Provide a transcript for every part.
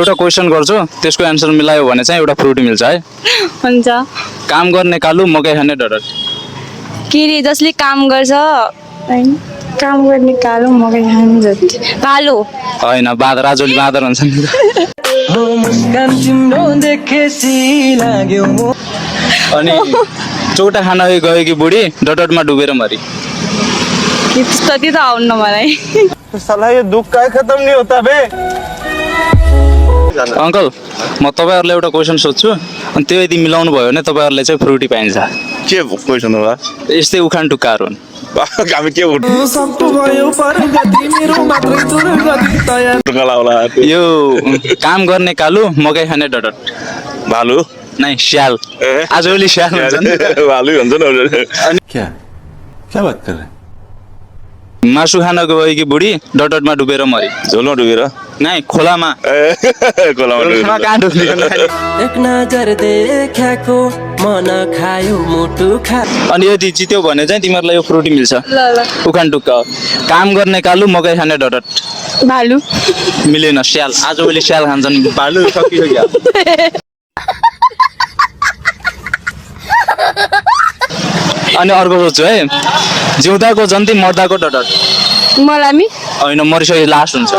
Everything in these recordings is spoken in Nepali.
एउटा क्वेसन गर्छु त्यसको एन्सर मिलायो भने चाहिँ एउटा फ्रुटी मिल्छ है हुन्छ काम गर्ने कालु मकै खाने डडट किरी जसले काम गर्छ काम गर्ने कालो मकै खाने जति भालु होइन बाँदर आजोली बाँदर हुन्छ नि अनि चौटा खान गएकी बुढी डडटमा डुबेर मरी त्यति त आउन्न मलाई साला ये दुख का खत्म नहीं होता बे अङ्कल म तपाईँहरूलाई एउटा क्वेसन सोध्छु अनि त्यो यदि मिलाउनु भयो भने तपाईँहरूलाई चाहिँ फ्रुटी पाइन्छ के क्वेसन होला यस्तै उखान टुक्काहरू हुन् हामी के उठ यो काम गर्ने कालु मकै खाने डडट भालु नै स्याल आजभोलि स्याल हुन्छ नि भालु हुन्छ नि क्या क्या बात कर रहे हैं मासु खान गएकी बुढी डडटमा डुबेर मरी झोलमा डुबेर नै खोलामा खोलामा डुबेर कहाँ डुब्ने एक नजर देखाको मन खायो मुटु खा अनि यदि जित्यो भने चाहिँ तिमीहरूलाई यो फ्रुटी मिल्छ ल ल उखान टुक्का हो काम गर्ने कालु मकै खाने डडट भालु मिलेन स्याल आजभोलि स्याल खान्छन् भालु सकियो क्या अनि अर्को सोध्छु है जिउँदाको जन्ती मर्दाको डडट मलामी होइन मरिसके लास हुन्छ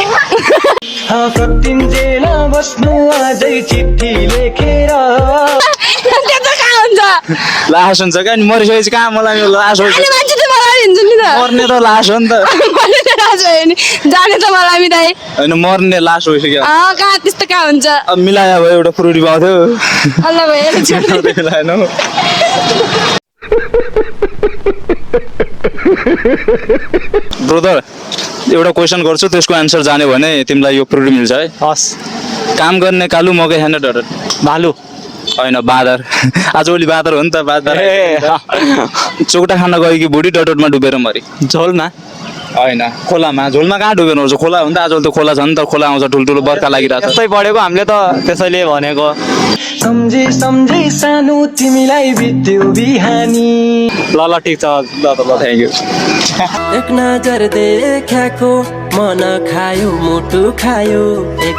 त्यो त कहाँ हुन्छ लास हुन्छ क्या अनि मरिसकेपछि कहाँ मलाई लास हुन्छ अनि मान्छे त मलाई हिँड्छु नि त मर्ने त लास हो नि त मैले त राज भयो नि जाने त मलाई दाइ होइन मर्ने लास भइसक्यो कहाँ त्यस्तो कहाँ हुन्छ अब मिलायो भयो एउटा फ्रुटी पाउँथ्यो अल्ल भयो मिलाएन ब्रदर एउटा क्वेसन गर्छु त्यसको एन्सर जान्यो भने तिमीलाई यो फ्रुटी मिल्छ है हस् काम गर्ने कालु मकै खाने डडट भालु होइन बाँदर आजभोलि बाँदर हो नि त बाँदर चौटा खान गएकी बुढी डडटमा डुबेर मरी झोलमा होइन खोलामा झोलमा कहाँ डुबेर मर्छ खोला हो नि त आजभोलि त खोला छ नि त खोला आउँछ ठुल्ठुलो बर्खा लागिरहेको छ त्यस्तै पढेको हामीले त त्यसैले भनेको सम्झी सम्झी सानो तिमीलाई बित्यो बिहानी ल ल ठिक छ ल त ल थ्याङ्क यू एक नजर देखाको मन खायो मुटु खायो एक